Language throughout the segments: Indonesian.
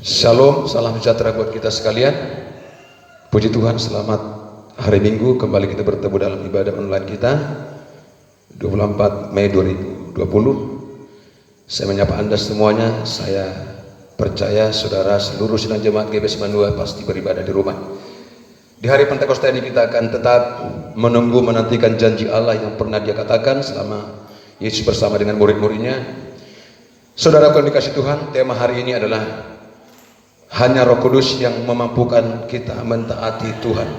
Shalom, salam sejahtera buat kita sekalian. Puji Tuhan, selamat hari Minggu. Kembali kita bertemu dalam ibadah online kita 24 Mei 2020. Saya menyapa Anda semuanya. Saya percaya saudara seluruh sidang jemaat GBS Immanuel pasti beribadah di rumah. Di hari Pentakosta ini kita akan tetap menantikan janji Allah yang pernah Dia katakan selama Yesus bersama dengan murid-muridnya. Saudaraku yang dikasih Tuhan, tema hari ini adalah hanya Roh Kudus yang memampukan kita mentaati Tuhan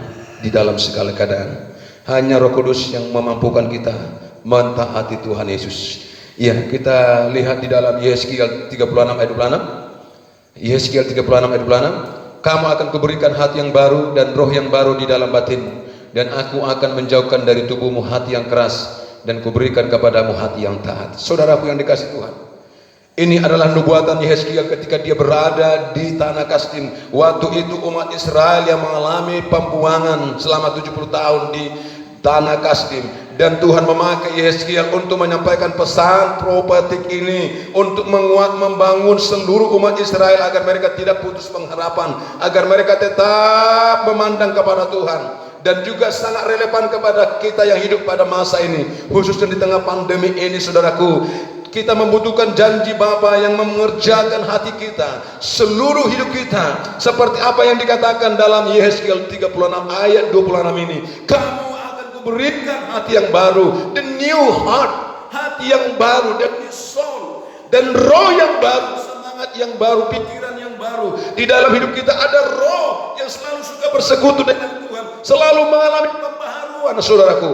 di dalam segala keadaan. Hanya Roh Kudus yang memampukan kita mentaati Tuhan Yesus. Ya, kita lihat di dalam Yeskiel 36 ayat 26. Yeskiel 36 ayat 26. Kamu akan kuberikan hati yang baru dan roh yang baru di dalam batinmu, dan aku akan menjauhkan dari tubuhmu hati yang keras dan kuberikan kepadamu hati yang taat. Saudaraku yang dikasih Tuhan, ini adalah nubuatan Yeskiel ketika dia berada di tanah Kasdim. Waktu itu umat Israel yang mengalami pembuangan selama 70 tahun di tanah Kasdim. Dan Tuhan memakai Yeskiel untuk menyampaikan pesan profetik ini, untuk membangun seluruh umat Israel agar mereka tidak putus pengharapan, agar mereka tetap memandang kepada Tuhan. Dan juga sangat relevan kepada kita yang hidup pada masa ini, khususnya di tengah pandemi ini. Saudaraku, kita membutuhkan janji Bapa yang mengerjakan hati kita, seluruh hidup kita, seperti apa yang dikatakan dalam Yeskiel 36 ayat 26 ini. Kamu akan kuberikan hati yang baru, the new heart, hati yang baru, dan new soul, dan roh yang baru, semangat yang baru, pikiran yang baru. Di dalam hidup kita ada roh yang selalu suka bersekutu dengan Tuhan, selalu mengalami pembaharuan, saudaraku.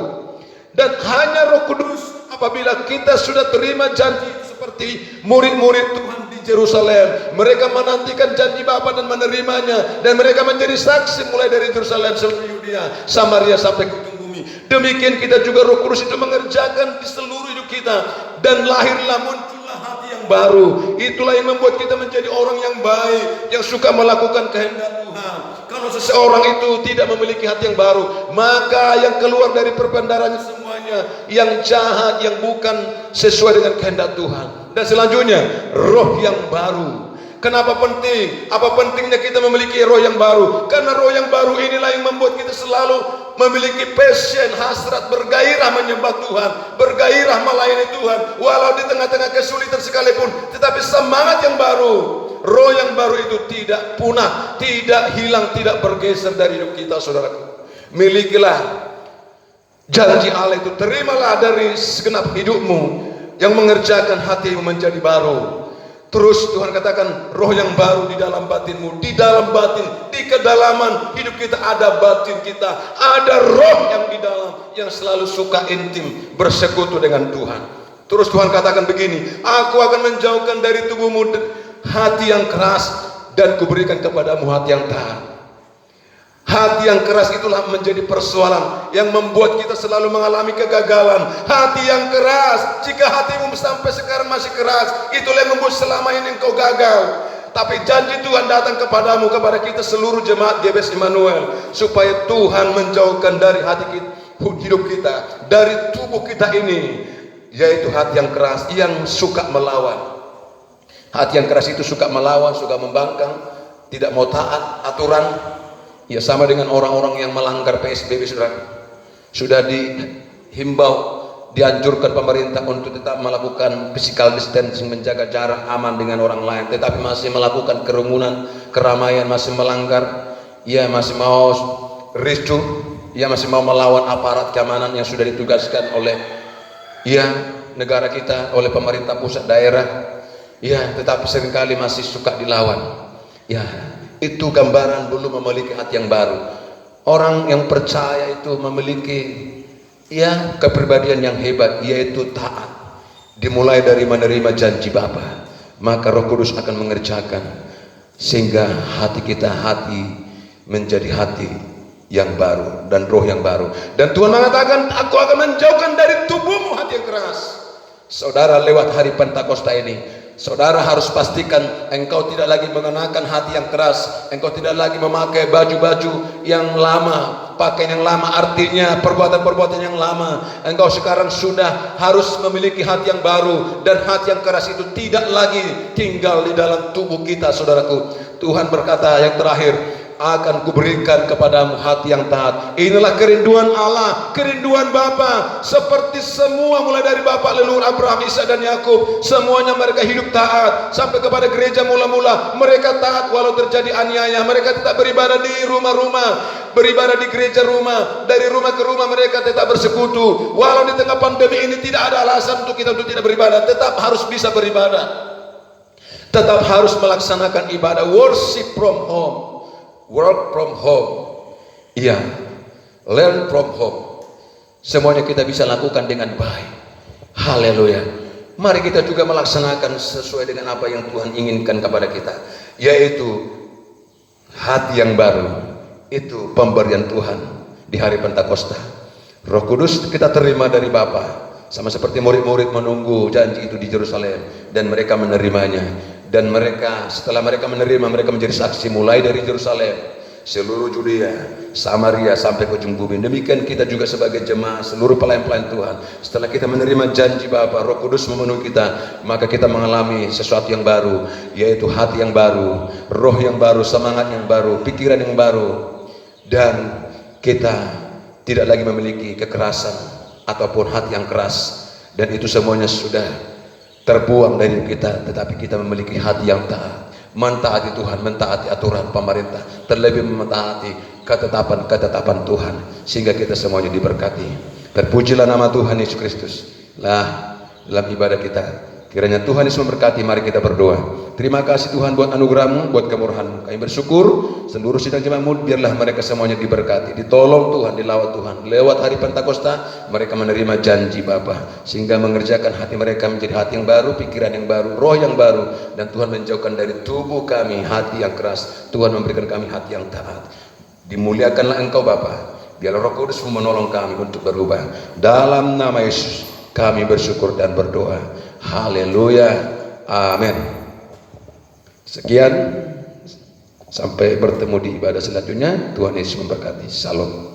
Dan hanya Roh Kudus, apabila kita sudah terima janji seperti murid-murid Tuhan di Yerusalem, mereka menantikan janji Bapa dan menerimanya, dan mereka menjadi saksi mulai dari Yerusalem, seluruh Yudea, Samaria sampai ke ujung bumi. Demikian kita juga Roh Kudus itu mengerjakan di seluruh hidup kita, dan lahirlah muncullah hati yang baru. Itulah yang membuat kita menjadi orang yang baik, yang suka melakukan kehendak Tuhan. Kalau seseorang itu tidak memiliki hati yang baru, maka yang keluar dari perbendaharanya semuanya yang jahat, yang bukan sesuai dengan kehendak Tuhan. Dan selanjutnya, roh yang baru. Kenapa penting? Apa pentingnya kita memiliki roh yang baru? Karena roh yang baru inilah yang membuat kita selalu memiliki passion, hasrat, bergairah menyembah Tuhan, bergairah melayani Tuhan, walau di tengah-tengah kesulitan sekalipun. Tetapi semangat yang baru, roh yang baru itu tidak punah, tidak hilang, tidak bergeser dari hidup kita, saudaraku. Milikilah janji Allah itu, terimalah dari segenap hidupmu yang mengerjakan hatimu menjadi baru. Terus Tuhan katakan, roh yang baru di dalam batinmu, di dalam batin, di kedalaman hidup kita ada batin kita, ada roh yang di dalam, yang selalu suka intim bersekutu dengan Tuhan. Terus Tuhan katakan begini, aku akan menjauhkan dari tubuhmu hati yang keras dan kuberikan kepadamu hati yang taat. Hati yang keras itulah menjadi persoalan yang membuat kita selalu mengalami kegagalan. Hati yang keras, jika hatimu sampai sekarang masih keras, itulah yang membuat selama ini engkau gagal. Tapi janji Tuhan datang kepadamu, kepada kita seluruh jemaat GBS Immanuel, supaya Tuhan menjauhkan dari hati kita, hidup kita, dari tubuh kita ini, yaitu hati yang keras, yang suka melawan. Hati yang keras itu suka melawan, suka membangkang, tidak mau taat aturan. Ya, sama dengan orang-orang yang melanggar PSBB, saudara. Sudah dihimbau, dianjurkan pemerintah untuk tetap melakukan physical distancing, menjaga jarak aman dengan orang lain, tetapi masih melakukan kerumunan, keramaian, masih melanggar. Ya, masih mau ricuh, ya masih mau melawan aparat keamanan yang sudah ditugaskan oleh negara kita, oleh pemerintah pusat, daerah. Ya, tetapi seringkali masih suka dilawan. Ya, itu gambaran belum memiliki hati yang baru. Orang yang percaya itu memiliki kepribadian yang hebat, yaitu taat. Dimulai dari menerima janji Bapa, maka Roh Kudus akan mengerjakan sehingga hati kita menjadi hati yang baru dan roh yang baru. Dan Tuhan mengatakan, aku akan menjauhkan dari tubuhmu hati yang keras. Saudara, lewat hari Pentakosta ini, saudara harus pastikan engkau tidak lagi mengenakan hati yang keras, engkau tidak lagi memakai baju-baju yang lama, pakaian yang lama, artinya perbuatan-perbuatan yang lama. Engkau sekarang sudah harus memiliki hati yang baru, dan hati yang keras itu tidak lagi tinggal di dalam tubuh kita, saudaraku. Tuhan berkata yang terakhir, akan kuberikan kepadamu hati yang taat. Inilah kerinduan Allah, kerinduan Bapa. Seperti semua mulai dari Bapak leluhur Abraham, Ishak dan Yakub, semuanya mereka hidup taat. Sampai kepada gereja mula-mula, mereka taat walau terjadi aniaya. Mereka tetap beribadah di rumah-rumah, beribadah di gereja rumah, dari rumah ke rumah mereka tetap bersekutu. Walau di tengah pandemi ini tidak ada alasan untuk kita untuk tidak beribadah, tetap harus bisa beribadah. Tetap harus melaksanakan ibadah, worship from home, work from home, iya, learn from home. Semuanya kita bisa lakukan dengan baik. Haleluya. Mari kita juga melaksanakan sesuai dengan apa yang Tuhan inginkan kepada kita, yaitu hati yang baru. Itu pemberian Tuhan di hari Pentakosta. Roh Kudus kita terima dari Bapa, sama seperti murid-murid menunggu janji itu di Yerusalem, dan mereka menerimanya. Dan mereka, setelah mereka menerima, mereka menjadi saksi mulai dari Yerusalem, seluruh Judea, Samaria, sampai ke ujung bumi. Demikian kita juga sebagai jemaah, seluruh pelayan-pelayan Tuhan. Setelah kita menerima janji Bapa, Roh Kudus memenuhi kita, maka kita mengalami sesuatu yang baru, yaitu hati yang baru, roh yang baru, semangat yang baru, pikiran yang baru. Dan kita tidak lagi memiliki kekerasan ataupun hati yang keras. Dan itu semuanya sudah terbuang dari kita, tetapi kita memiliki hati yang taat, mentaati Tuhan, mentaati aturan pemerintah, terlebih mentaati ketetapan-ketetapan Tuhan, sehingga kita semuanya diberkati. Terpujilah nama Tuhan Yesus Kristus. Lah, dalam ibadah kita, kiranya Tuhan Yesus memberkati. Mari kita berdoa. Terima kasih Tuhan buat anugerah-Mu, buat kemurahan-Mu. Kami bersyukur seluruh sidang jemaat-Mu, biarlah mereka semuanya diberkati, ditolong Tuhan, dilawat Tuhan. Lewat hari Pentakosta mereka menerima janji Bapa, sehingga mengerjakan hati mereka menjadi hati yang baru, pikiran yang baru, roh yang baru. Dan Tuhan menjauhkan dari tubuh kami hati yang keras. Tuhan memberikan kami hati yang taat. Dimuliakanlah Engkau Bapa. Biarlah Roh Kudus menolong kami untuk berubah. Dalam nama Yesus kami bersyukur dan berdoa. Haleluya. Amin. Sekian, sampai bertemu di ibadah selanjutnya. Tuhan Yesus memberkati. Salam.